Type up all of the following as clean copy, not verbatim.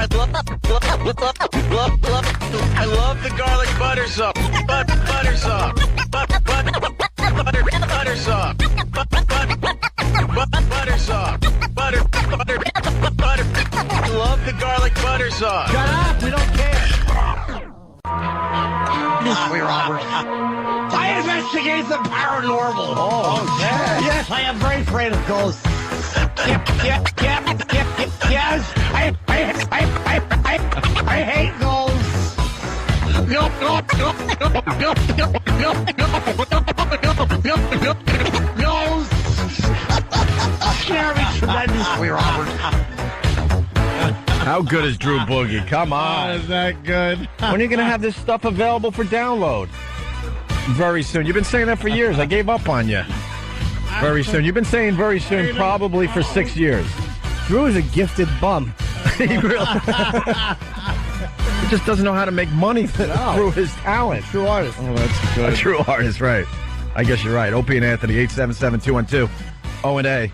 I love the garlic butter sauce. Butter sauce. Butter sauce. Butter sauce. Butter. I love the garlic butter sauce. Shut up! We don't care. Robert. I investigate the paranormal. Oh, okay. Yes, I am very afraid of ghosts. Yes, I hate ghosts. Ghosts scare me tremendously, Robert. How good is Drew Boogie? Come on. Is that good? When are you going to have this stuff available for download? Very soon. You've been saying that for years. I gave up on you. Very soon. You've been saying very soon, probably for 6 years. Drew is a gifted bum. He really he just doesn't know how to make money through his talent. True artist. Oh, that's good. A true artist, right. I guess you're right. Opie and Anthony, 877-212. O&A.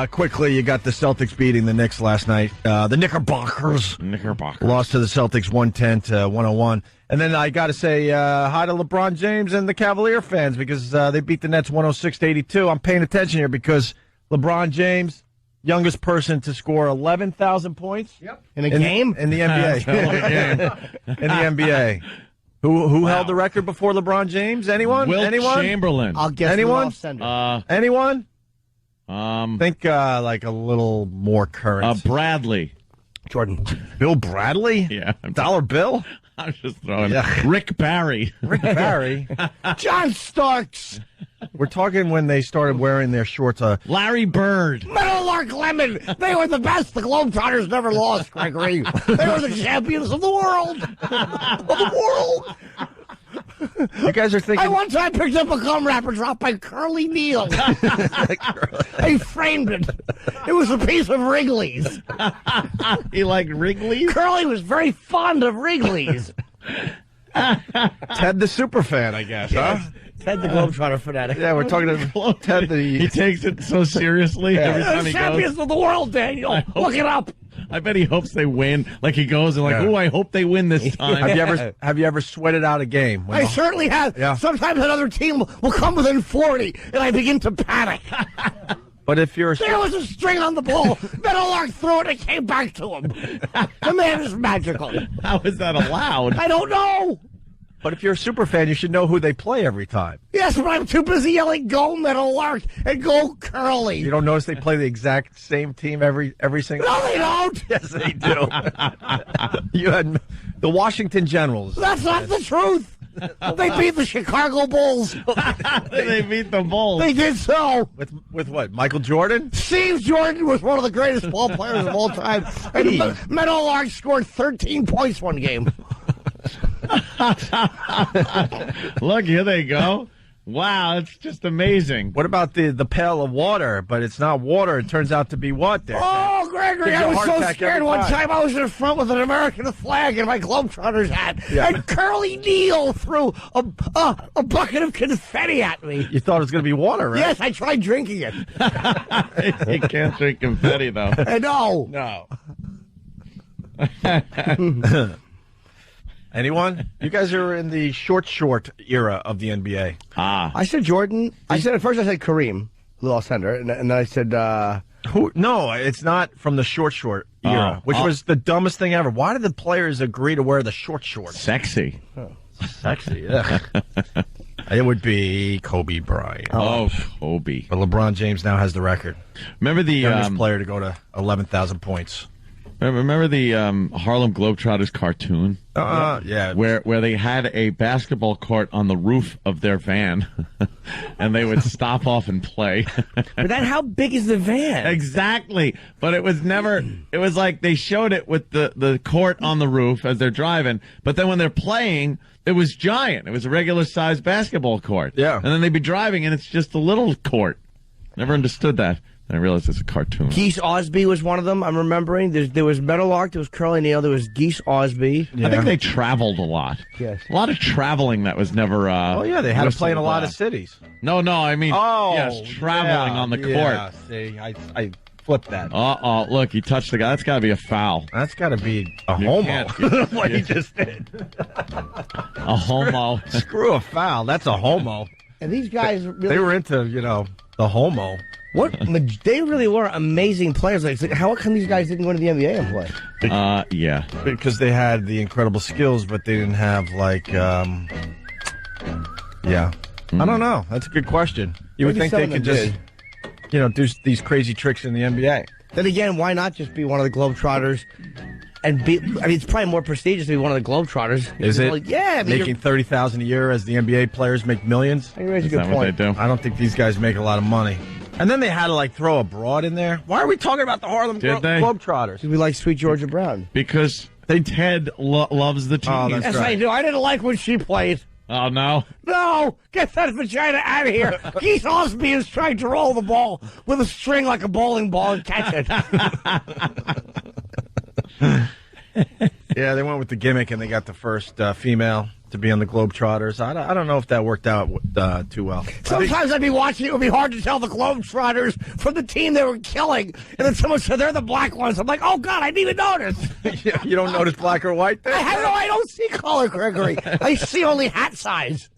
Quickly, you got the Celtics beating the Knicks last night. The Knickerbockers lost to the Celtics 110-101. And then I got to say hi to LeBron James and the Cavalier fans because they beat the Nets 106-82. I'm paying attention here because LeBron James, youngest person to score 11,000 points in a game? In the NBA. In the NBA. Who held the record before LeBron James? Anyone? Wilt Anyone? Chamberlain. I'll guess Anyone? Anyone? Think like a little more current. Bradley. Jordan. Bill Bradley? Yeah. Dollar Bill? I was just throwing Yeah. Rick Barry. Rick Barry? John Starks. We're talking when they started wearing their shorts. Larry Bird. Meadowlark Lemon. They were the best. The Globetrotters never lost, Gregory. They were the champions of the world. You guys are thinking... I one time picked up a gum wrapper dropped by Curly Neal. I framed it. It was a piece of Wrigley's. He liked Wrigley's? Curly was very fond of Wrigley's. Ted the superfan, I guess, huh? Ted the Globetrotter fanatic. Yeah, we're talking to Ted the... He takes it so seriously every time he Champions goes. of the world, Daniel. Look it up. I bet he hopes they win. Like he goes and like, Yeah. "Ooh, I hope they win this time." Have you ever sweated out a game? I certainly have. Yeah. Sometimes another team will come within 40, and I begin to panic. But if you're... There was a string on the ball. Meadowlark threw it and it came back to him. The man is magical. How is that allowed? I don't know. But if you're a super fan, you should know who they play every time. Yes, but I'm too busy yelling, "Go Meadowlark" and "Go Curly." You don't notice they play the exact same team every single... No, they don't. Yes, they do. You had the Washington Generals. That's not the truth. They beat the Chicago Bulls. They beat the Bulls. They did so. With what? Michael Jordan? Steve Jordan was one of the greatest ball players of all time. And Meadowlark scored 13 points one game. Look, here they go. Wow, it's just amazing. What about the pail of water? But it's not water. It turns out to be what there? Oh, Gregory, Gives you I a was heart so attack scared every one time. time I was in front with an American flag and my Globetrotters hat. Yeah. And Curly Neal threw a bucket of confetti at me. You thought it was going to be water, right? Yes, I tried drinking it. You can't drink confetti, though. I know. No. Anyone? You guys are in the short era of the NBA. I said Jordan. At first I said Kareem, little center, and then I said... Who? No, it's not from the short era, which was the dumbest thing ever. Why did the players agree to wear the shorts? Sexy. Sexy, yeah. It would be Kobe Bryant. Oh, Kobe. But LeBron James now has the record. Remember the youngest player to go to 11,000 points. Remember the Harlem Globetrotters cartoon? Yeah. Where they had a basketball court on the roof of their van, and they would stop off and play. But then how big is the van? Exactly. But it was never, it was like they showed it with the court on the roof as they're driving, but then when they're playing, it was giant. It was a regular-sized basketball court. Yeah. And then they'd be driving, and it's just a little court. Never understood that. And I realized it's a cartoon. Geese Osby was one of them, I'm remembering. There was Meadowlark, there was Curly Neal, there was Geese Osby. I think they traveled a lot. Yes. A lot of traveling that was never... Oh, yeah, they had to play in a lot of cities. No, I mean, yes, traveling on the court. See, I flip that. Look, he touched the guy. That's got to be a foul. That's got to be a You homo. can't- What he just did. A homo. Screw a foul. That's a homo. And these guys really, They were into, the homo. they really were amazing players. Like, how come these guys didn't go to the NBA and play? Yeah. Because they had the incredible skills, but they didn't have, yeah. I don't know. That's a good question. You would Maybe think they some of could them just, do these crazy tricks in the NBA. Then again, why not just be one of the Globetrotters and be? I mean, it's probably more prestigious to be one of the Globetrotters. Is it? Yeah, I mean, Making $30,000 a year as the NBA players make millions? you raise a Is good that what they point. do? I don't think these guys make a lot of money. And then they had to throw a broad in there. Why are we talking about the Harlem Did they? Globetrotters? We like Sweet Georgia Brown. Because Ted loves the team. Oh, that's Yes, right. I do. I didn't like when she played. Oh, no. No, get that vagina out of here. Keith Osby is trying to roll the ball with a string like a bowling ball and catch it. Yeah, they went with the gimmick and they got the first female to be on the Globetrotters. I don't know if that worked out too well. Sometimes I'd be watching it. It would be hard to tell the Globetrotters from the team they were killing. And then someone said they're the black ones. I'm like, oh, God, I didn't even notice. You don't notice black or white there? I don't see color, Gregory. I see only hat size.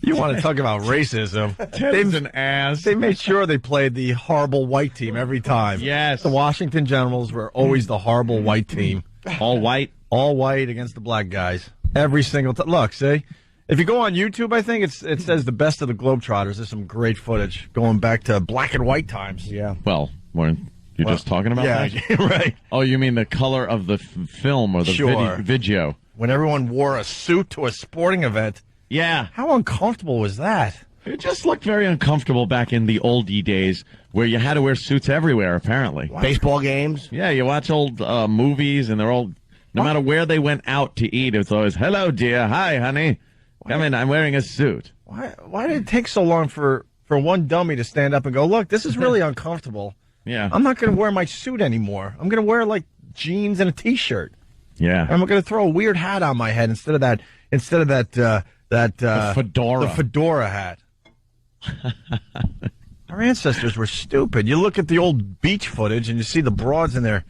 You want to talk about racism? Ted's an ass. They made sure they played the horrible white team every time. Yes. The Washington Generals were always the horrible white team. All white. All white against the black guys. Every single time. Look, see? If you go on YouTube, I think it says the best of the Globetrotters. There's some great footage going back to black and white times. Yeah. Well, weren't you just talking about that? Yeah, right. Oh, you mean the color of the film or the Sure. video? When everyone wore a suit to a sporting event. Yeah. How uncomfortable was that? It just looked very uncomfortable back in the oldie days where you had to wear suits everywhere, apparently. Baseball games. Yeah, you watch old movies and they're all, no matter where they went out to eat, it's always, hello, dear. Hi, honey. Come in, I'm wearing a suit. Why did it take so long for one dummy to stand up and go, look, this is really uncomfortable. Yeah. I'm not going to wear my suit anymore. I'm going to wear jeans and a T-shirt. Yeah. I'm going to throw a weird hat on my head instead of that the fedora. The fedora hat. Our ancestors were stupid. You look at the old beach footage and you see the broads in their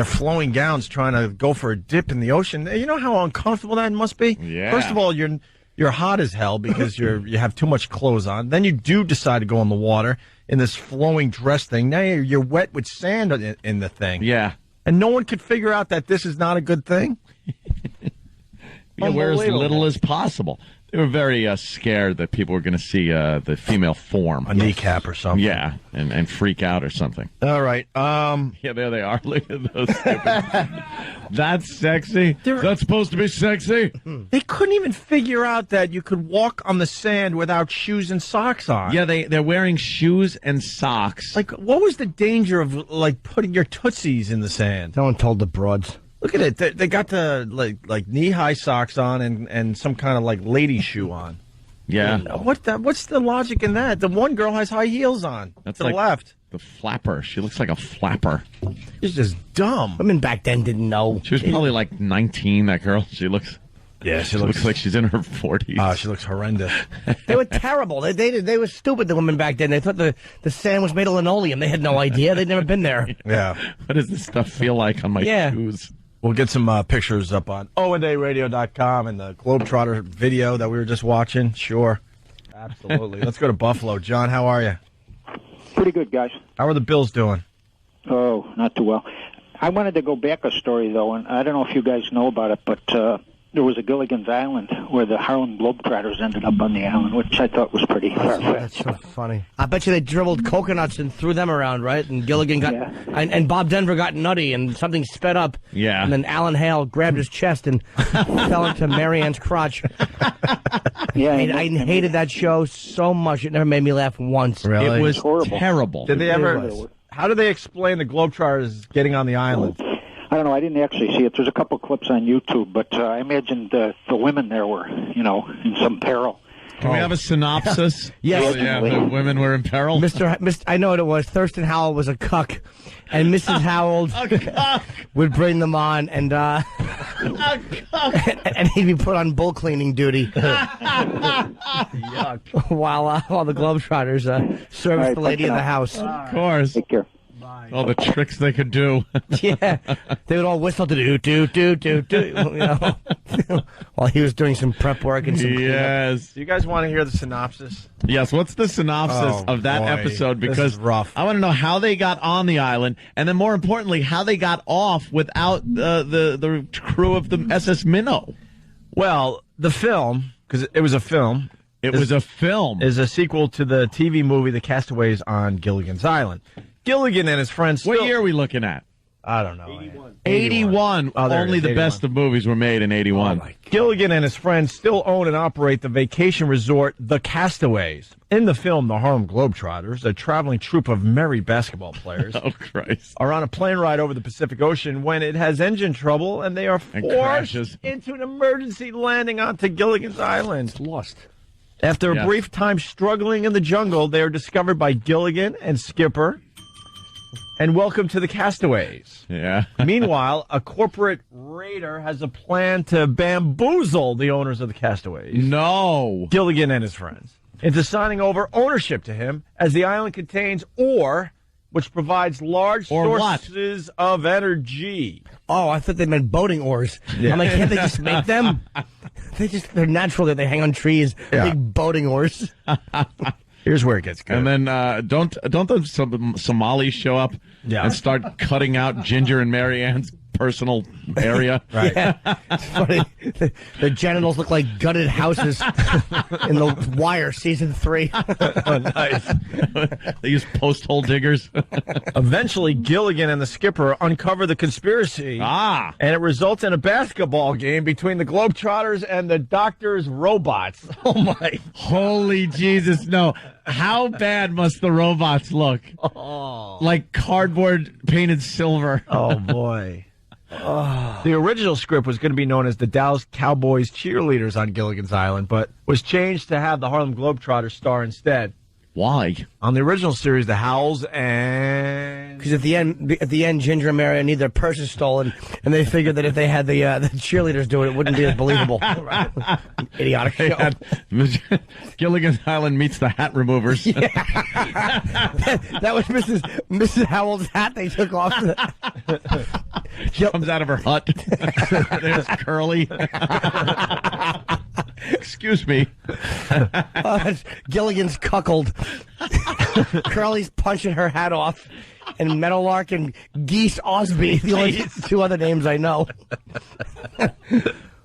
flowing gowns trying to go for a dip in the ocean. You know how uncomfortable that must be? Yeah. First of all, you're hot as hell because you have too much clothes on. Then you do decide to go in the water in this flowing dress thing. Now you're wet with sand in the thing. Yeah. And no one could figure out that this is not a good thing. You wear as Unbelievable. little as possible. They were very scared that people were going to see the female form. A kneecap or something. Yeah, and freak out or something. All right. Yeah, there they are. Look at those stupid. That's sexy. That's supposed to be sexy. They couldn't even figure out that you could walk on the sand without shoes and socks on. Yeah, they're wearing shoes and socks. What was the danger of putting your tootsies in the sand? No one told the broads. Look at it. They got the knee-high socks on and some kind of lady shoe on. Yeah. What's the logic in that? The one girl has high heels on. That's to the left. The flapper. She looks like a flapper. It's just dumb. Women back then didn't know. She was probably 19, that girl. She looks... Yeah, She looks like she's in her 40s. She looks horrendous. They were terrible. They were stupid, the women back then. They thought the sand was made of linoleum. They had no idea. They'd never been there. Yeah. What does this stuff feel like on my shoes? We'll get some pictures up on OandARadio.com and the Globetrotter video that we were just watching. Sure. Absolutely. Let's go to Buffalo. John, how are you? Pretty good, guys. How are the Bills doing? Oh, not too well. I wanted to go back a story, though, and I don't know if you guys know about it, but there was a Gilligan's Island where the Harlem Globetrotters ended up on the island, which I thought was pretty That's far-fetched. so funny. I bet you they dribbled coconuts and threw them around, right? And Gilligan got, Yeah. and Bob Denver got nutty, and something sped up. Yeah. And then Alan Hale grabbed his chest and fell into Marianne's crotch. Yeah, I hated that show so much. It never made me laugh once. Really? It was horrible. terrible. Did they It ever? was. How do they explain the Globetrotters getting on the island? I don't know. I didn't actually see it. There's a couple clips on YouTube, but I imagined the women there were, in some peril. Can we have a synopsis? Yes. Oh, yeah, the women were in peril. Mr. I know what it was. Thurston Howell was a cuck, and Mrs. Howell would bring them on, and and he'd be put on bull cleaning duty while the Globetrotters service the lady of the house. Of course. Take care. All the tricks they could do. Yeah, they would all whistle to do, while he was doing some prep work and some cleanup. Yes. Do you guys want to hear the synopsis? Yes, what's the synopsis of that episode? This Because is rough. I want to know how they got on the island, and then more importantly, how they got off without the crew of the SS Minnow. Well, the film, because it was a film. It was a film. Is a sequel to the TV movie The Castaways on Gilligan's Island. Gilligan and his friends. What year are we looking at? I don't know. 81. Oh, there it Only is, the 81. best of movies were made in 81. Gilligan and his friends still own and operate the vacation resort The Castaways. In the film, the Harlem Globetrotters, a traveling troupe of merry basketball players, Oh, Christ. are on a plane ride over the Pacific Ocean when it has engine trouble and they are And forced crashes. into an emergency landing onto Gilligan's Island. Lost. After a Yes. brief time struggling in the jungle, they are discovered by Gilligan and Skipper and welcome to the Castaways. Yeah. Meanwhile, a corporate raider has a plan to bamboozle the owners of the Castaways, No. Gilligan and his friends, into signing over ownership to him as the island contains ore, which provides large Or what? sources of energy. Oh, I thought they meant boating oars. I'm like, can't they just make them? They're natural. They hang on trees. Yeah. Big boating oars. Here's where it gets good. And then don't the Somalis show up and start cutting out Ginger and Mary Ann's personal area? Right. Yeah. It's funny. Their genitals look like gutted houses in The Wire season 3. Oh, nice. They use post-hole diggers. Eventually, Gilligan and the skipper uncover the conspiracy. Ah. And it results in a basketball game between the Globetrotters and the Doctor's robots. Oh, my. Holy Jesus, no. How bad must the robots look? Oh, Like cardboard painted silver. oh boy. The original script was going to be known as the Dallas Cowboys cheerleaders on Gilligan's Island, but was changed to have the Harlem Globetrotters star instead. Why? On the original series, the Howls and... Because at the end, Ginger and Mary need their purses stolen, and they figured that if they had the cheerleaders do it, it wouldn't be as believable. Idiotic They show. had Gilligan's Island meets the hat removers. That was Mrs. Howell's hat they took off. Comes out of her hut. There's Curly. Excuse me. Gilligan's cuckold. Curly's punching her hat off. And Meadowlark and Geese Osby, the only two other names I know.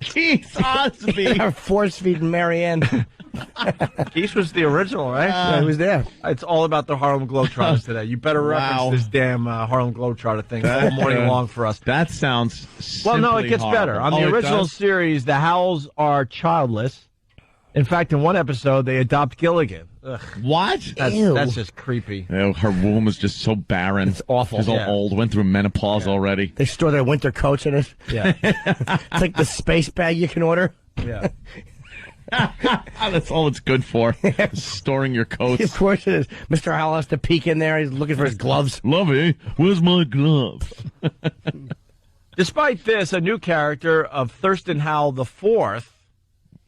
Geese Osby. Are force feeding Marianne. Geese was the original, right? Yeah, he was there. It's all about the Harlem Globetrotters today. You better reference Wow. this damn Harlem Globetrotter thing all morning long for us. That sounds Well, no, it simply gets horrible. better. On the Oh, it original does? series, the Howls are childless. In fact, in one episode, they adopt Gilligan. Ugh, What? Ew. that's just creepy. Oh, her womb was just so barren. It's awful. She's all Yeah. old, went through menopause already. They store their winter coats in it. Yeah, It's like the space bag you can order. yeah. That's all it's good for. Storing your Of coats. course it is. Mr. Howell has to peek in there. He's looking for his gloves. Lovey, where's my gloves? Despite this, a new character of Thurston Howell IV,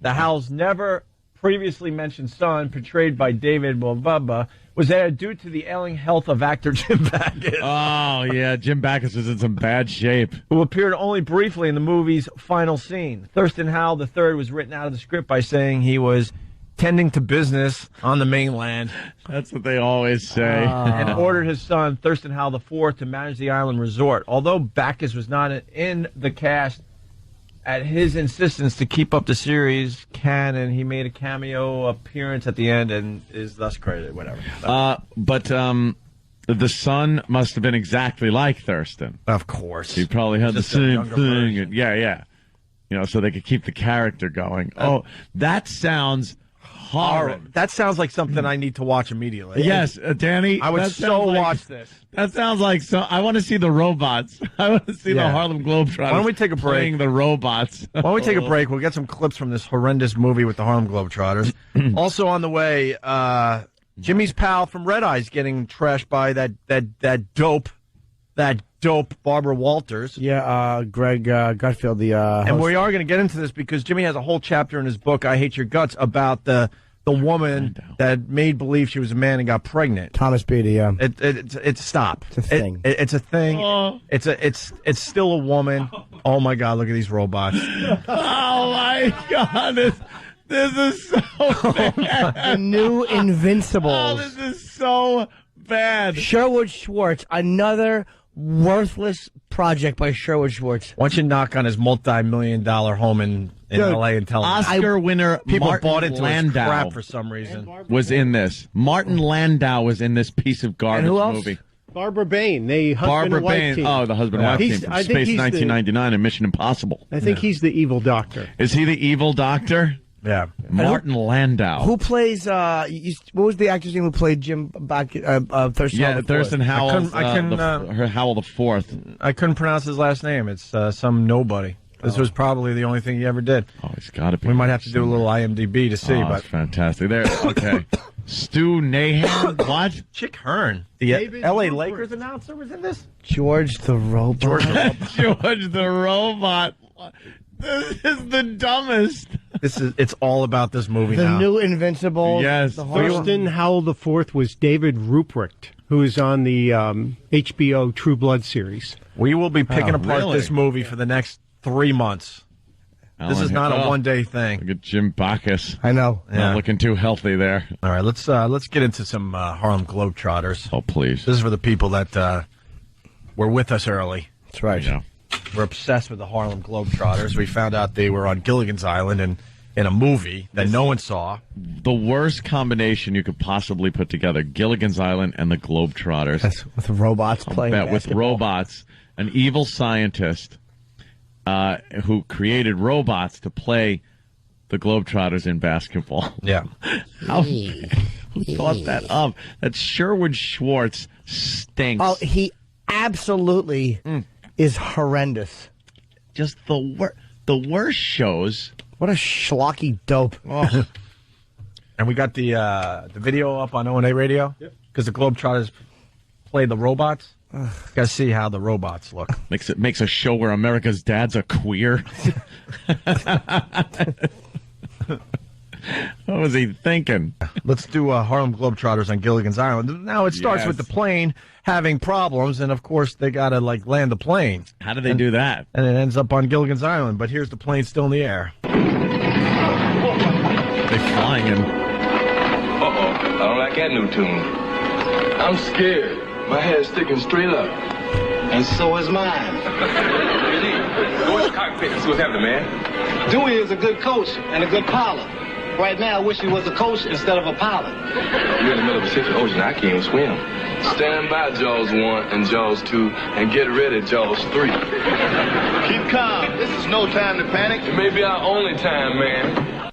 the Howell's never previously mentioned son, portrayed by David Mwamba, was added due to the ailing health of actor Jim Backus, Oh, yeah, Jim Backus was in some bad shape. who appeared only briefly in the movie's final scene. Thurston Howell III was written out of the script by saying he was tending to business on the mainland That's what they always say. and ordered his son, Thurston Howell IV, to manage the island resort. Although Backus was not in the cast, at his insistence to keep up the series canon, he made a cameo appearance at the end and is thus credited. Whatever. But the son must have been exactly like Thurston. Of course. He probably had the Just a same younger thing. version. Yeah. You know, so they could keep the character going. Oh, that sounds horrible. That sounds like something I need to watch immediately. Yes, Danny. I would that so sounds like- watch this. That sounds like so. I want to see the robots. I want to see the Yeah. Harlem Globetrotters. Why don't we take a break? Playing the robots. Why don't we take a break? We'll get some clips from this horrendous movie with the Harlem Globetrotters. Also on the way, Jimmy's pal from Red Eye's getting trashed by that dope that dope Barbara Walters. Yeah, Greg Gutfield, the And host. we are going to get into this because Jimmy has a whole chapter in his book, I Hate Your Guts, about the woman that made believe she was a man and got pregnant. Thomas Beatty, yeah. It's stop. It's a thing. It's a thing. Oh. It's still a woman. Oh my God! Look at these robots. Oh my God! This is so bad. The new Oh, Invincibles. this is so bad. Sherwood Schwartz, another worthless project by Sherwood Schwartz. Why don't you knock on his multi-million-dollar home in L.A. and tell him Oscar winner people Martin bought into his Landau crap for some reason? was in this. Martin Landau was in this piece of garbage And who else? movie. Barbara Bain, the husband Barbara and wife Bain. team. Oh, the husband and wife He's- team I from think Space he's the- 1999 and Mission Impossible. I think he's the evil doctor. Is he the evil doctor? Yeah. Martin Landau. Who plays, what was the actor's name who played Jim back, Thurston Yeah, Howell the Thurston Fourth? Howell. I couldn't, Howell the Fourth. I couldn't pronounce his last name. It's some nobody. This was probably the only thing he ever did. Oh, he's got to be. We might have to do a little IMDb to see, Oh, but that's fantastic. There. Okay. Stu Nahan. What? Chick Hearn, the David L.A. Rupert. Lakers announcer, was in this. George the Robot. George the Robot. This is the dumbest. It's all about this movie The now. new Invincibles. Yes. The horror- Thurston Howell IV was David Ruprecht, who is on the HBO True Blood series. We will be picking apart really? this movie for the next 3 months. This is not a one-day thing. Look at Jim Bacchus. I know. Yeah. Not looking too healthy there. All right, let's get into some Harlem Globetrotters. Oh, please. This is for the people that were with us early. That's right. Yeah. We're obsessed with the Harlem Globetrotters. We found out they were on Gilligan's Island and in a movie that no one saw. The worst combination you could possibly put together: Gilligan's Island and the Globetrotters. That's with robots playing Bet with basketball. robots, an evil scientist who created robots to play the Globetrotters in basketball. Yeah. Who thought that up? That Sherwood Schwartz stinks. Oh, he absolutely is horrendous. Just the worst shows. What a schlocky dope. And we got the video up on O&A Radio because the Globetrotters play the robots. Got to see how the robots look. Makes a show where America's dad's a queer. What was he thinking? Let's do Harlem Globetrotters on Gilligan's Island. Now it starts Yes. with the plane having problems, and of course they got to land the plane, How did they do that? and it ends up on Gilligan's Island. But here's the plane still in the air. They flying in. Uh-oh, I don't like that new tune. I'm scared. My head's sticking straight up. And so is mine. Go in the cockpit and see what's happening, man. Dewey is a good coach and a good pilot. Right now, I wish he was a coach instead of a pilot. You're in the middle of the Pacific Ocean. I can't even swim. Stand by, Jaws 1 and Jaws 2, and get ready, Jaws 3. Keep calm. This is no time to panic. It may be our only time, man.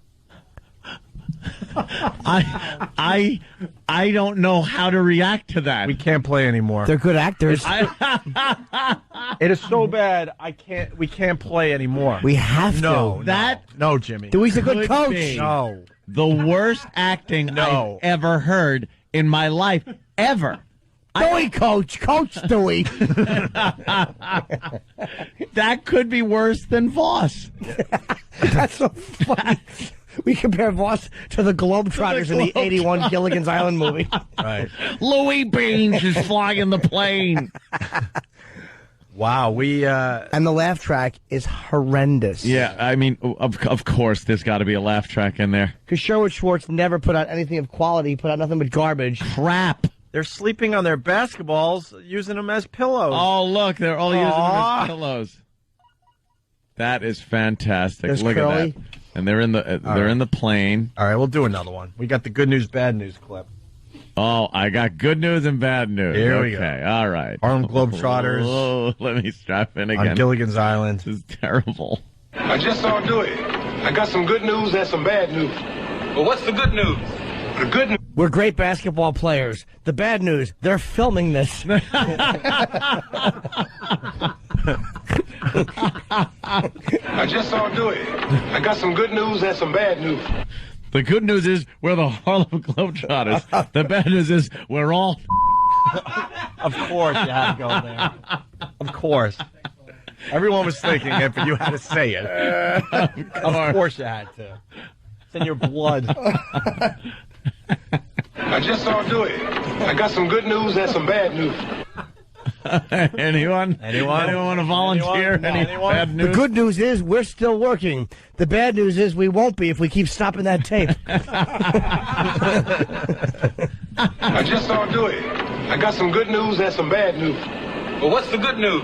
I don't know how to react to that. We can't play anymore. They're good actors. It is so bad. We can't play anymore. We have to. No, Jimmy. Dewey's a good Could coach. be. No. The worst acting No. I've ever heard in my life, ever. Dewey, coach Dewey. That could be worse than Voss. That's so funny. We compare Voss to the Globetrotters in the 81 Gilligan's Island movie. Right. Louis Beans is flying the plane. Wow. We. And the laugh track is horrendous. Yeah, I mean, of course, there's got to be a laugh track in there. Because Sherwood Schwartz never put out anything of quality. He put out nothing but garbage. Crap. They're sleeping on their basketballs, using them as pillows. Oh, look, they're all using them Aw. as pillows. That is fantastic. There's Look Curly. at that. And they're in the plane. All right, we'll do another one. We got the good news, bad news clip. Oh, I got good news and bad news. Here we Okay, all right. Harlem Globetrotters Oh, let me strap in on again. Gilligan's Island. This is terrible. I just saw Dewey. I got some good news and some bad news. But what's the good news? The good news. We're great basketball players. The bad news, they're filming this. I just saw Dewey. I got some good news and some bad news. The good news is we're the Harlem Globetrotters. The bad news is we're all Of course you had to go there. Of course. Everyone was thinking it, but you had to say it. Of course you had to. It's in your blood. I just don't do it. I got some good news and some bad news. Anyone want to volunteer? Any bad news? The good news is we're still working. The bad news is we won't be if we keep stopping that tape. I just don't do it. I got some good news and some bad news. Well, what's the good news?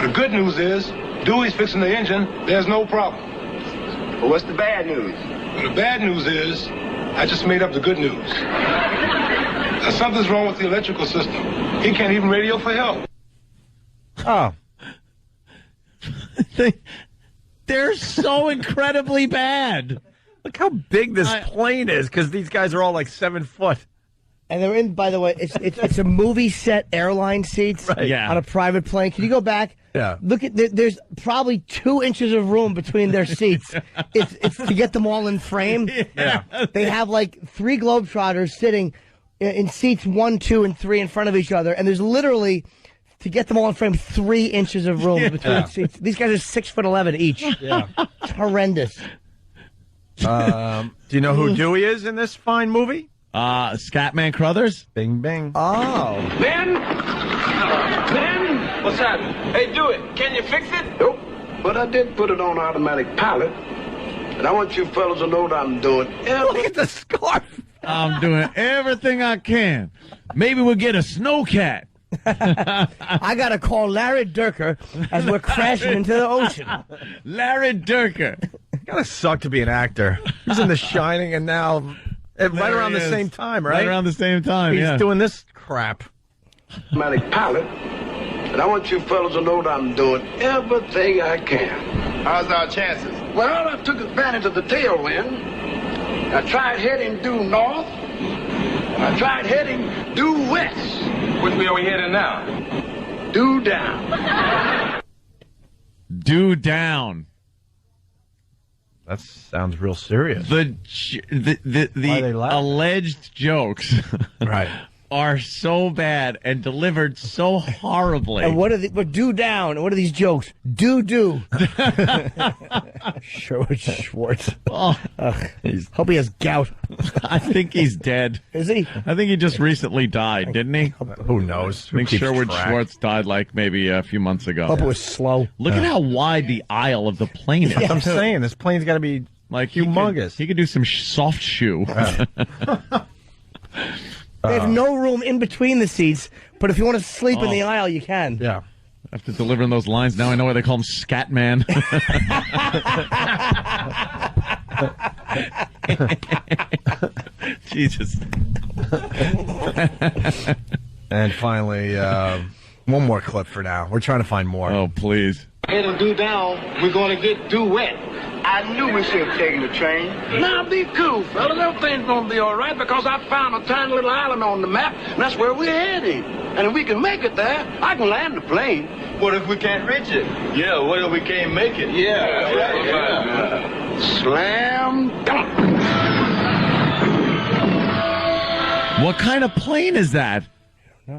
The good news is Dewey's fixing the engine. There's no problem. Well, what's the bad news? Well, the bad news is I just made up the good news. Now, something's wrong with the electrical system. He can't even radio for help. Oh. They're so incredibly bad. Look how big this plane is, because these guys are all like 7 foot. And they're in, by the way, it's a movie set airline seats Yeah. on a private plane. Can you go back? Yeah. Look at there's probably 2 inches of room between their seats. It's to get them all in frame. Yeah. They have like 3 Globetrotters sitting in seats 1, 2, and 3 in front of each other, and there's literally, to get them all in frame, 3 inches of room between seats. These guys are 6'11" each. Yeah. It's horrendous. Do you know who Dewey is in this fine movie? Scatman Crothers? Bing, bing. Oh. Ben? Ben? What's happening? Hey, do it. Can you fix it? Nope. But I did put it on automatic pilot. And I want you fellas to know what I'm doing. Look at the scarf. I'm doing everything I can. Maybe we'll get a snowcat. I got to call Larry Durker as we're crashing into the ocean. Larry Durker. Gotta suck to be an actor. He's in The Shining, and now right around the same time, right? Right around the same time, He's yeah. doing this crap. Automatic pilot. And I want you fellas to know that I'm doing everything I can. How's our chances? Well, I took advantage of the tailwind. I tried heading due north. And I tried heading due west. Which way are we heading now? Due down. Due down. That sounds real serious. The Why they laugh? alleged jokes Right. are so bad and delivered so horribly. And what do down? What are these jokes? Do. Schwartz. Oh, Hope he has gout. I think he's dead. Is he? I think he just recently died, didn't he? Who knows? I think Sherwood Schwartz died like maybe a few months ago. Hope it was slow. Look at how wide the aisle of the plane is. I'm saying this plane's got to be Like humongous. He could do some soft shoe. They have no room in between the seats, but if you want to sleep in the aisle, you can. Yeah. After delivering those lines, now I know why they call him Scat Man. Jesus. And finally, one more clip for now. We're trying to find more. Oh, please. Heading due down, we're going to get due wet. I knew we should have taken the train. Now be cool, fellas. Everything's going to be all right because I found a tiny little island on the map, and that's where we're heading. And if we can make it there, I can land the plane. What if we can't reach it? Yeah, what if we can't make it? Yeah. Slam dunk. What kind of plane is that?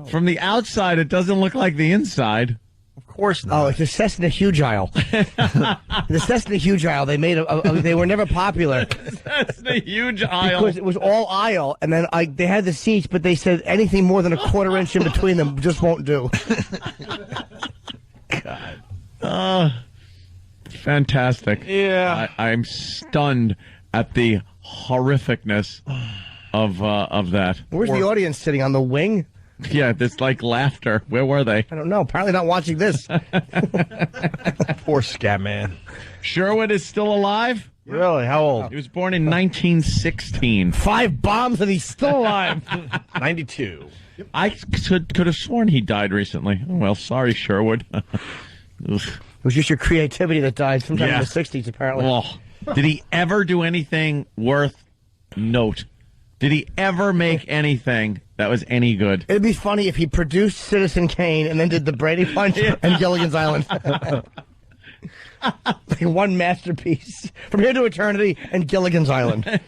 From the outside, it doesn't look like the inside. Of course not. Oh, it's a Cessna Huge Aisle. The Cessna Huge Aisle. They made they were never popular That's the huge aisle. because it was all aisle, and then they had the seats, but they said anything more than a quarter inch in between them just won't do. Fantastic. Yeah. I'm stunned at the horrificness of that. Where's the audience sitting on the wing? Yeah, this like laughter. Where were they? I don't know. Apparently not watching this. Poor Scat Man. Sherwood is still alive? Really? How old? He was born in 1916. 5 bombs and he's still alive. 92. I could have sworn he died recently. Oh, well, sorry, Sherwood. Ugh. It was just your creativity that died sometime in the 60s, apparently. Oh, did he ever do anything worth note? Did he ever make anything that was any good? It'd be funny if he produced Citizen Kane and then did the Brady Bunch and Gilligan's Island. Like one masterpiece. From Here to Eternity and Gilligan's Island.